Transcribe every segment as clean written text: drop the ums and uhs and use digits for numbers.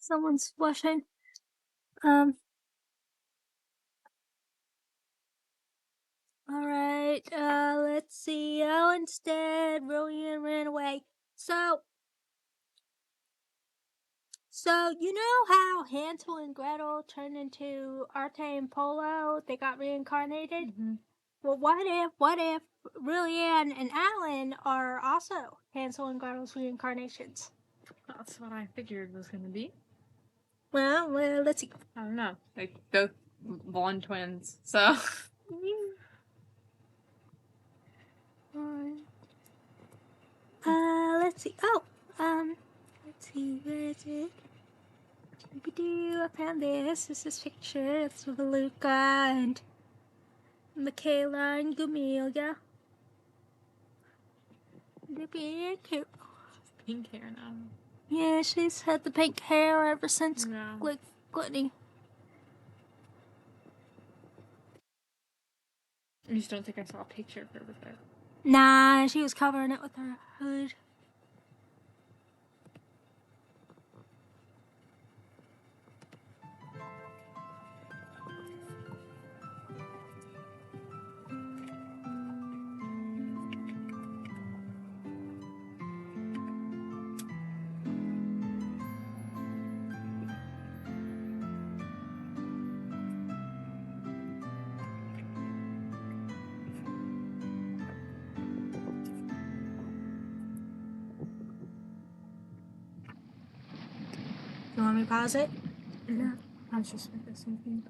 Someone's flushing. Alright, let's see. Oh, instead, Rowan ran away. So, you know how Hansel and Gretel turned into Arte and Polo? They got reincarnated? Mm-hmm. Well, what if Lillian and Alan are also Hansel and Gretel's reincarnations? That's what I figured was going to be. Well, let's see. I don't know. Like, both blonde twins, so. Let's see. Oh, let's see. Where is it? I found this. This is picture. It's with Luca and Michaela and Gamelia. They're being cute. Pink hair now. Yeah, she's had the pink hair ever since No. Gluttony. I just don't think I saw a picture of her with her. Nah, she was covering it with her hood. You want me to pause it? No. I was just like something.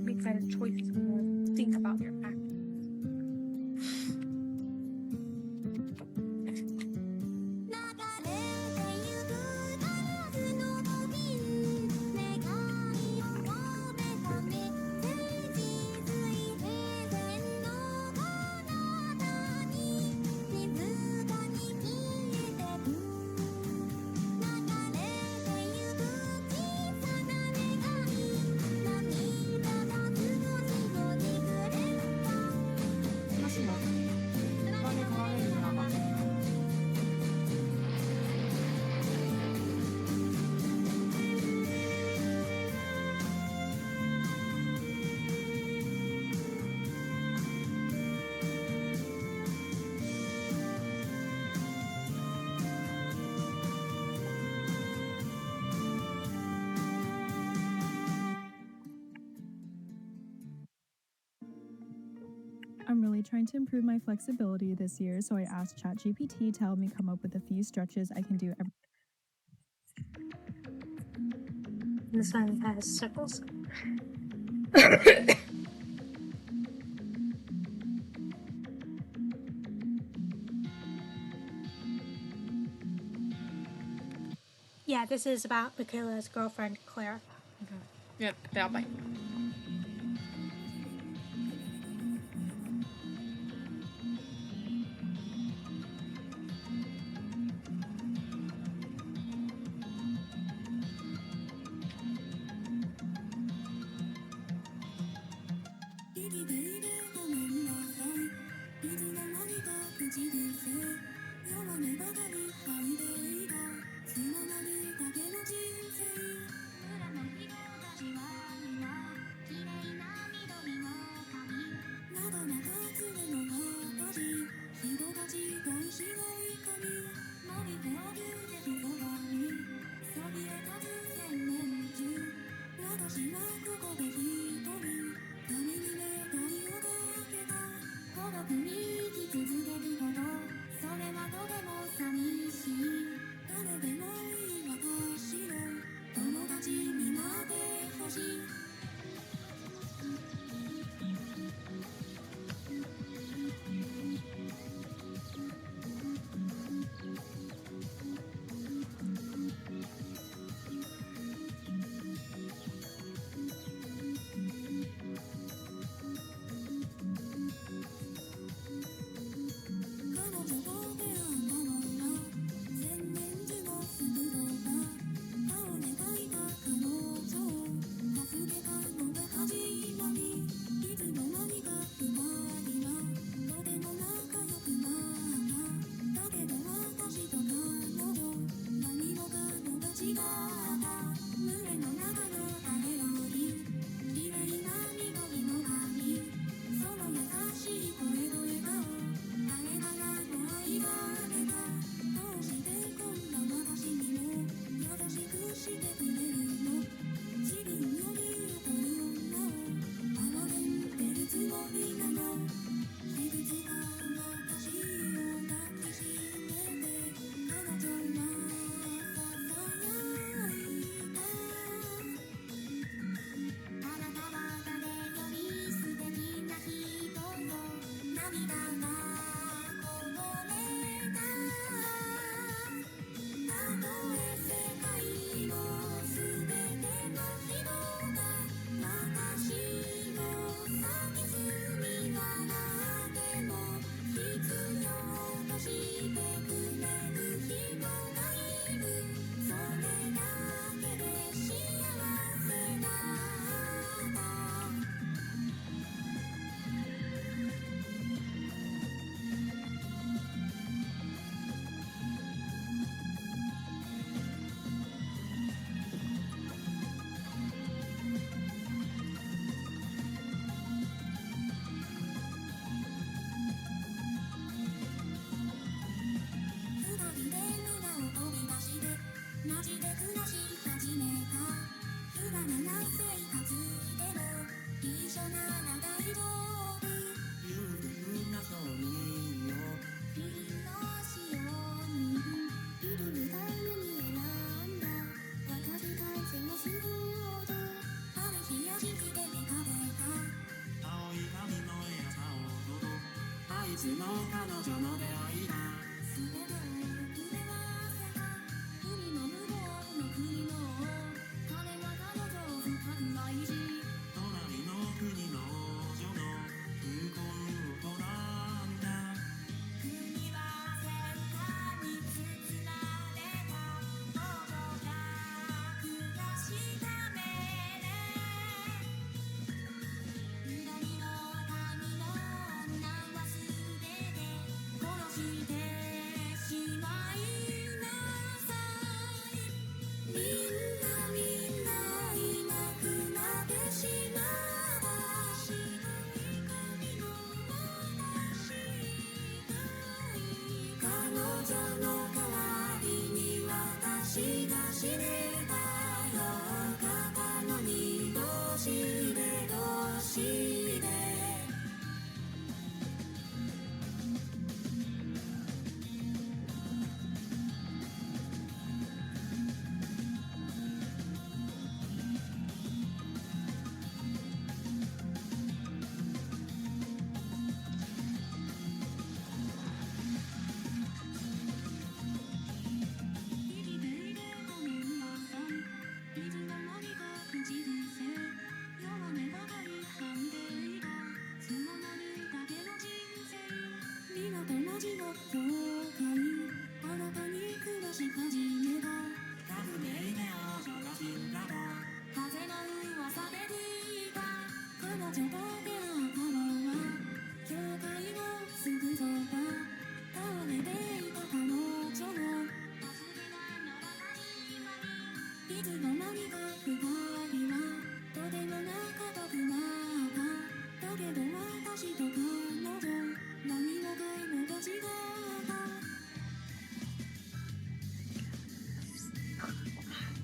Make better choices when you think about your actions. I'm really trying to improve my flexibility this year, so I asked ChatGPT to help me come up with a few stretches I can do every. This one has circles. Yeah, this is about Michaela's girlfriend, Claire. Yep, that'll bite.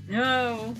No.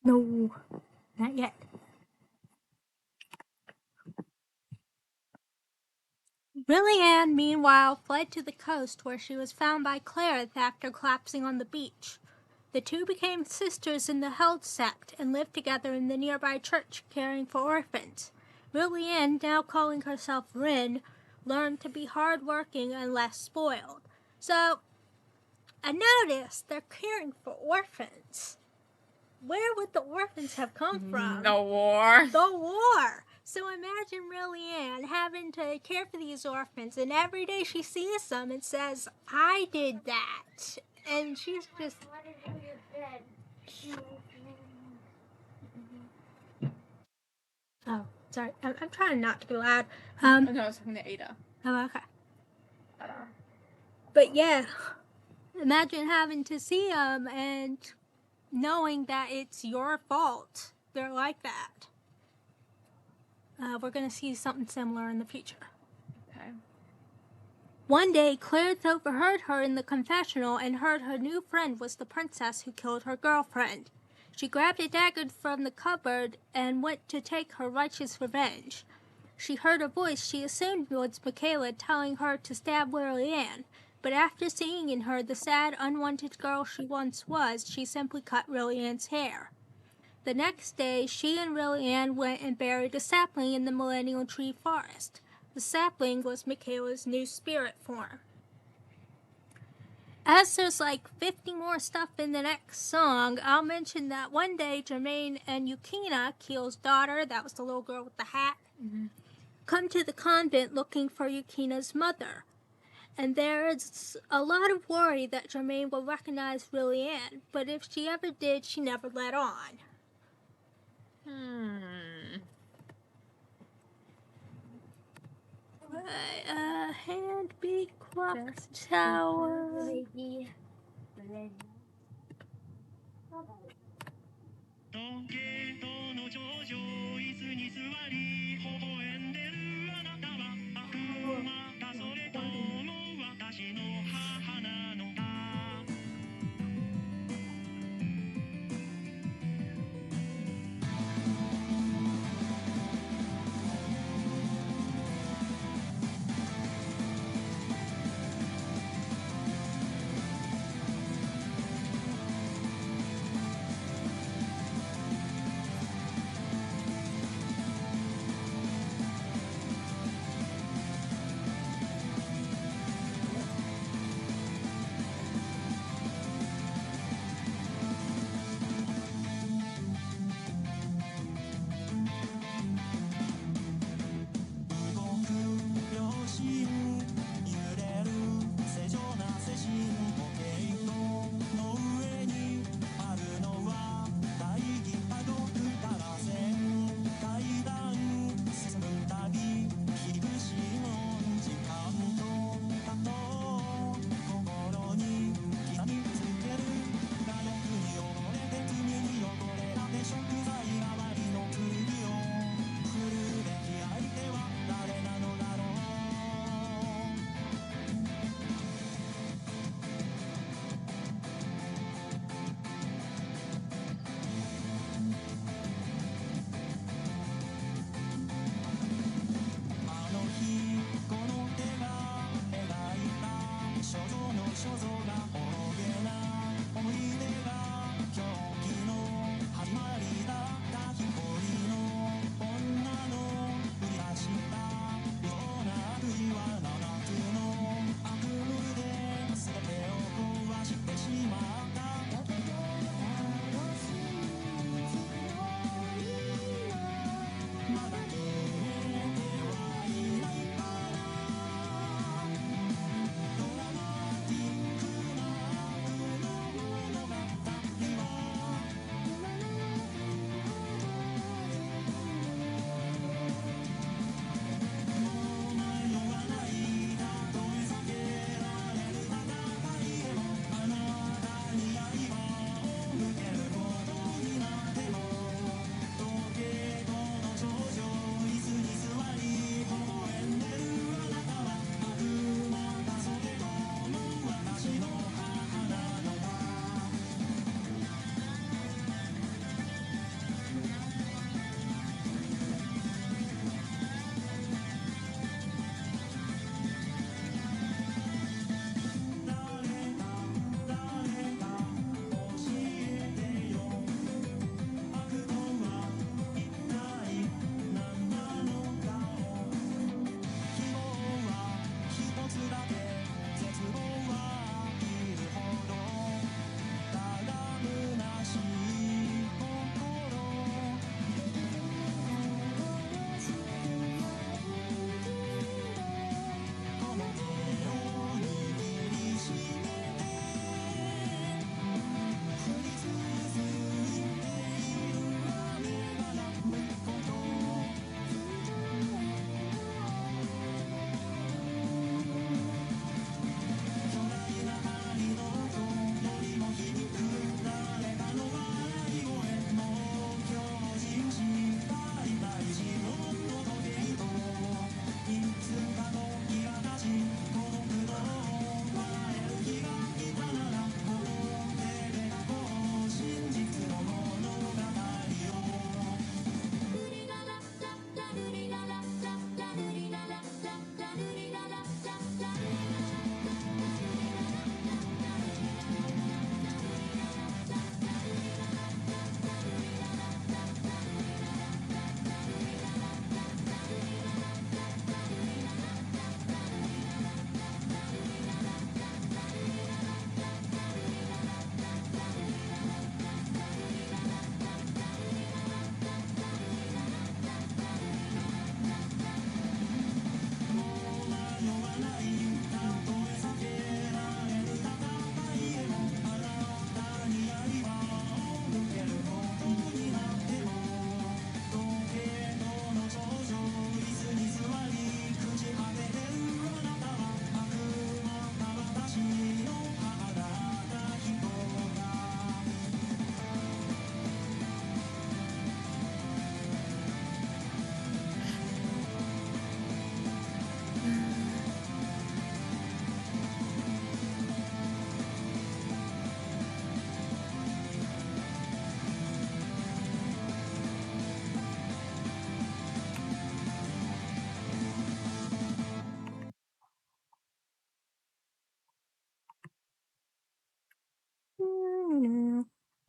No, not yet. Brilliant, meanwhile, fled to the coast where she was found by Clarence after collapsing on the beach. The two became sisters in the Held sect and lived together in the nearby church caring for orphans. Brilliant, now calling herself Rin, learned to be hardworking and less spoiled. So, I noticed they're caring for orphans. Where would the orphans have come from? The war. The war! So imagine Lillian having to care for these orphans, and every day she sees them and says, I did that. And she's just... Oh, sorry. I'm trying not to be loud. No, I was talking to Ada. Oh, okay. But yeah, imagine having to see them and knowing that it's your fault. They're like that. We're going to see something similar in the future. Okay. One day, Clarence overheard her in the confessional and heard her new friend was the princess who killed her girlfriend. She grabbed a dagger from the cupboard and went to take her righteous revenge. She heard a voice she assumed was Michaela telling her to stab Lillian, but after seeing in her the sad, unwanted girl she once was, she simply cut Lillian's hair. The next day, she and Lillian went and buried a sapling in the Millennial Tree Forest. The sapling was Michaela's new spirit form. As there's like 50 more stuff in the next song, I'll mention that one day Jermaine and Yukina, Keel's daughter, that was the little girl with the hat, come to the convent looking for Yukina's mother. And there's a lot of worry that Jermaine will recognize Lillian, but if she ever did, she never let on. Hand be clock tower.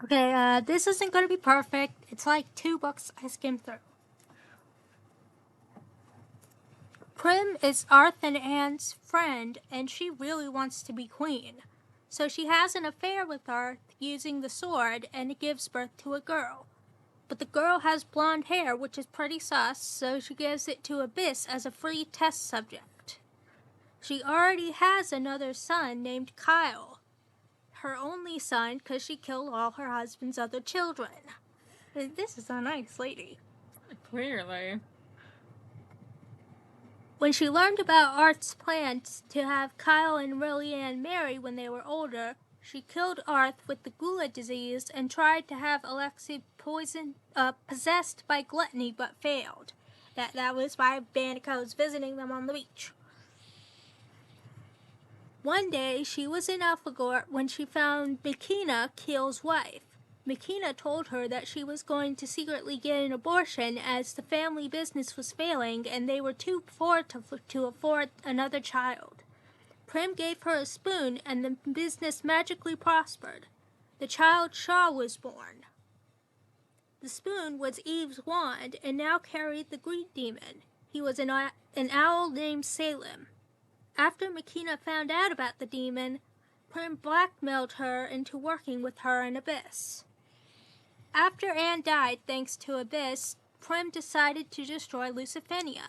Okay, this isn't going to be perfect. It's like 2 books I skimmed through. Prim is Arth and Anne's friend, and she really wants to be queen. So she has an affair with Arth using the sword, and it gives birth to a girl. But the girl has blonde hair, which is pretty sus, so she gives it to Abyss as a free test subject. She already has another son named Kyle, her only son because she killed all her husband's other children. This is a nice lady. Clearly. When she learned about Arth's plans to have Kyle and Lillian marry when they were older, she killed Arth with the Gula disease and tried to have Alexei possessed by gluttony but failed. That was why Bandico was visiting them on the beach. One day, she was in Elfagort when she found Makina, Keel's wife. Makina told her that she was going to secretly get an abortion as the family business was failing and they were too poor to afford another child. Prim gave her a spoon and the business magically prospered. The child Shaw was born. The spoon was Eve's wand and now carried the Greed Demon. He was an owl named Salem. After Makina found out about the demon, Prim blackmailed her into working with her and Abyss. After Anne died thanks to Abyss, Prim decided to destroy Lucifenia.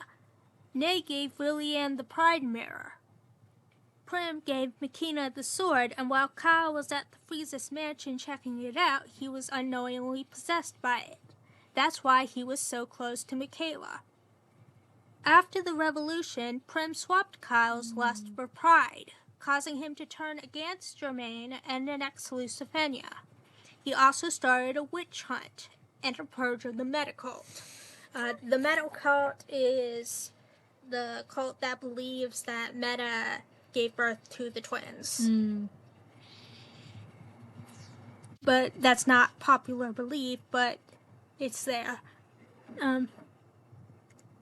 Nay gave Lillian the Pride Mirror. Prim gave Makina the sword, and while Kyle was at the Frieza's mansion checking it out, he was unknowingly possessed by it. That's why he was so close to Michaela. After the revolution, Prim swapped Kyle's lust for pride, causing him to turn against Germaine and annex Lucifenia. He also started a witch hunt and a purge of the Meta Cult. The Meta Cult is the cult that believes that Meta gave birth to the twins. But that's not popular belief, but it's there.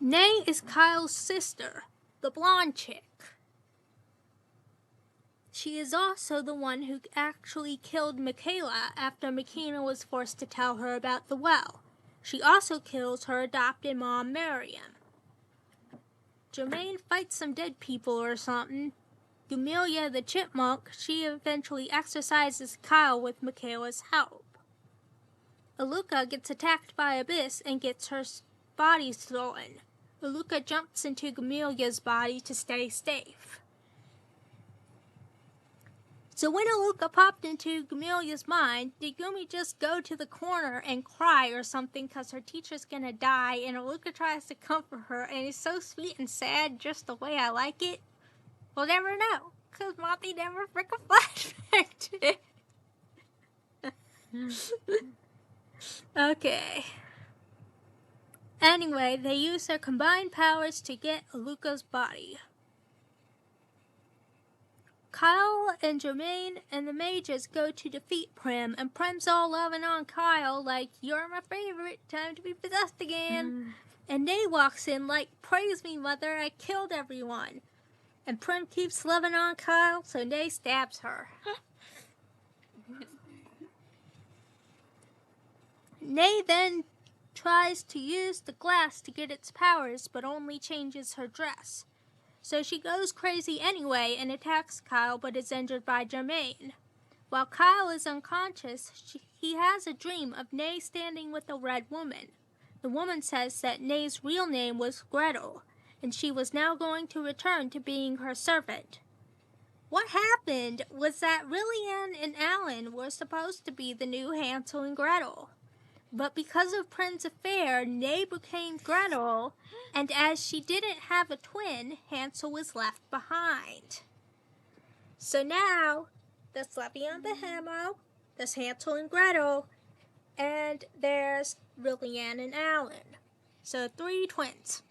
Nay is Kyle's sister, the blonde chick. She is also the one who actually killed Michaela after Makina was forced to tell her about the well. She also kills her adopted mom, Mariam. Germaine fights some dead people or something. Gumilia the chipmunk, she eventually exorcises Kyle with Michaela's help. Aluka gets attacked by Abyss and gets her body stolen. Aluka jumps into Gumilia's body to stay safe. So when Aluka popped into Gumilia's mind, did Gumi just go to the corner and cry or something because her teacher's gonna die, and Aluka tries to comfort her, and it's so sweet and sad just the way I like it? We'll never know, because Monty never frickin' flashbacked it. Okay. Anyway, they use their combined powers to get Aluka's body. Kyle and Germaine and the mages go to defeat Prim, and Prim's all loving on Kyle like, "You're my favorite, time to be possessed again." And Nay walks in like, "Praise me, mother, I killed everyone." And Prim keeps loving on Kyle, so Nay stabs her. Nay then tries to use the glass to get its powers, but only changes her dress. So she goes crazy anyway and attacks Kyle, but is injured by Germaine. While Kyle is unconscious, he has a dream of Nay standing with a red woman. The woman says that Nay's real name was Gretel, and she was now going to return to being her servant. What happened was that Lillian and Alan were supposed to be the new Hansel and Gretel. But because of Prim's affair, Nay became Gretel, and as she didn't have a twin, Hansel was left behind. So now, there's Levy and Behemo, there's Hansel and Gretel, and there's Lillian and Alan. So 3 twins.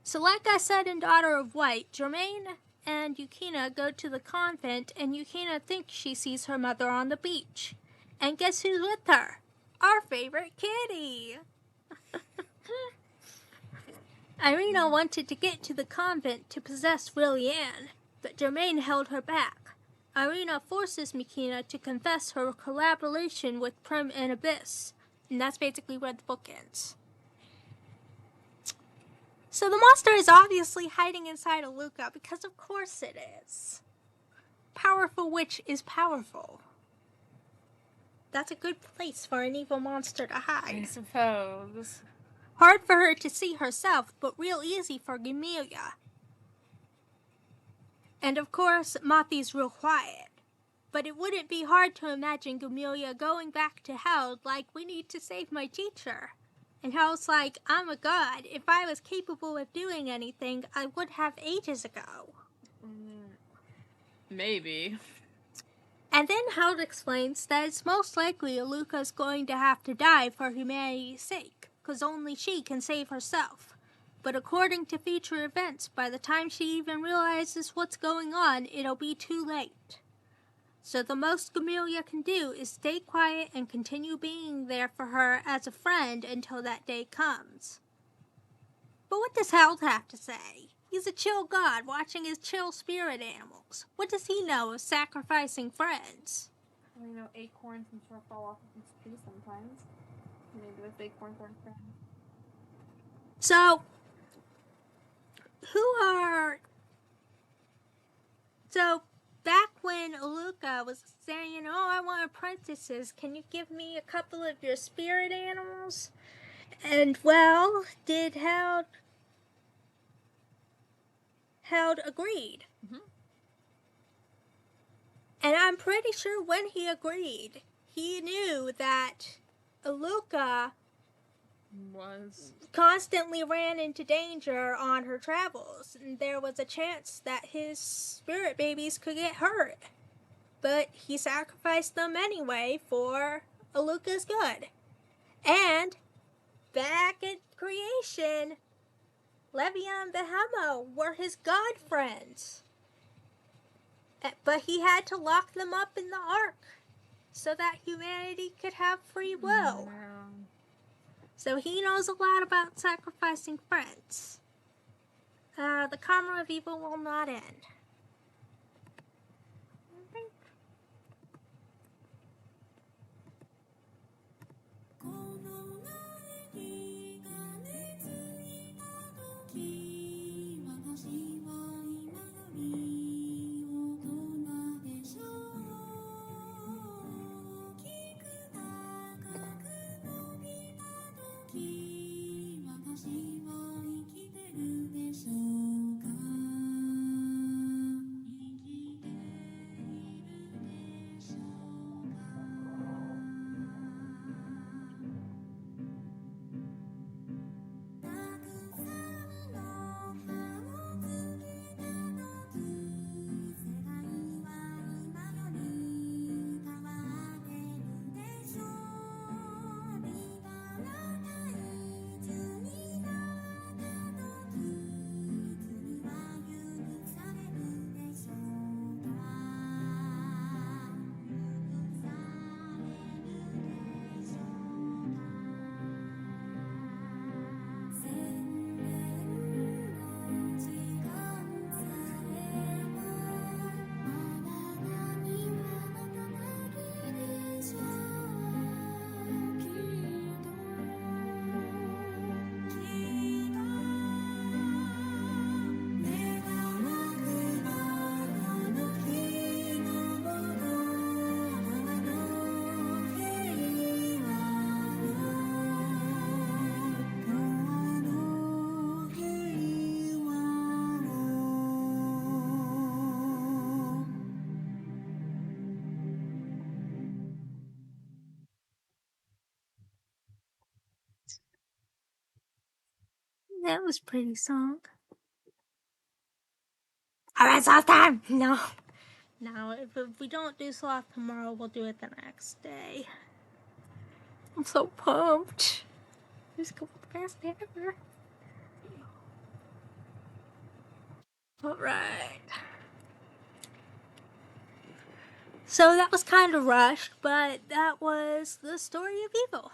So like I said in Daughter of White, Germaine and Yukina go to the convent, and Yukina thinks she sees her mother on the beach. And guess who's with her? Our favorite kitty! Irina wanted to get to the convent to possess Lillian, but Germaine held her back. Irina forces Mikina to confess her collaboration with Prim and Abyss, and that's basically where the book ends. So the monster is obviously hiding inside of Luca, because of course it is. Powerful witch is powerful. That's a good place for an evil monster to I hide. suppose. Hard for her to see herself, but real easy for Gamelia. And of course, Mafi's real quiet. But it wouldn't be hard to imagine Gamelia going back to Hell like, we need to save my teacher. And Hell's like, I'm a god. If I was capable of doing anything, I would have ages ago. Maybe. And then Held explains that it's most likely Aluka's going to have to die for humanity's sake, because only she can save herself. But according to future events, by the time she even realizes what's going on, it'll be too late. So the most Gamelia can do is stay quiet and continue being there for her as a friend until that day comes. But what does Held have to say? He's a chill god watching his chill spirit animals. What does he know of sacrificing friends? Well, you know, acorns and stuff fall off of the tree sometimes. Maybe those acorns aren't friends. So back when Aluka was saying, oh, I want apprentices, can you give me a couple of your spirit animals? And well, did Held agreed. Mhm. And I'm pretty sure when he agreed, he knew that Aluka Was. constantly ran into danger on her travels, and there was a chance that his spirit babies could get hurt. But he sacrificed them anyway for Aluka's good. And back at creation, Levian and Behemo were his god friends. But he had to lock them up in the Ark so that humanity could have free will. Yeah. So he knows a lot about sacrificing friends. The karma of evil will not end. That was a pretty song. Alright, sloth time! No, if we don't do sloth tomorrow, we'll do it the next day. I'm so pumped. This could be the best day ever. Alright. So that was kind of rushed, but that was the story of evil.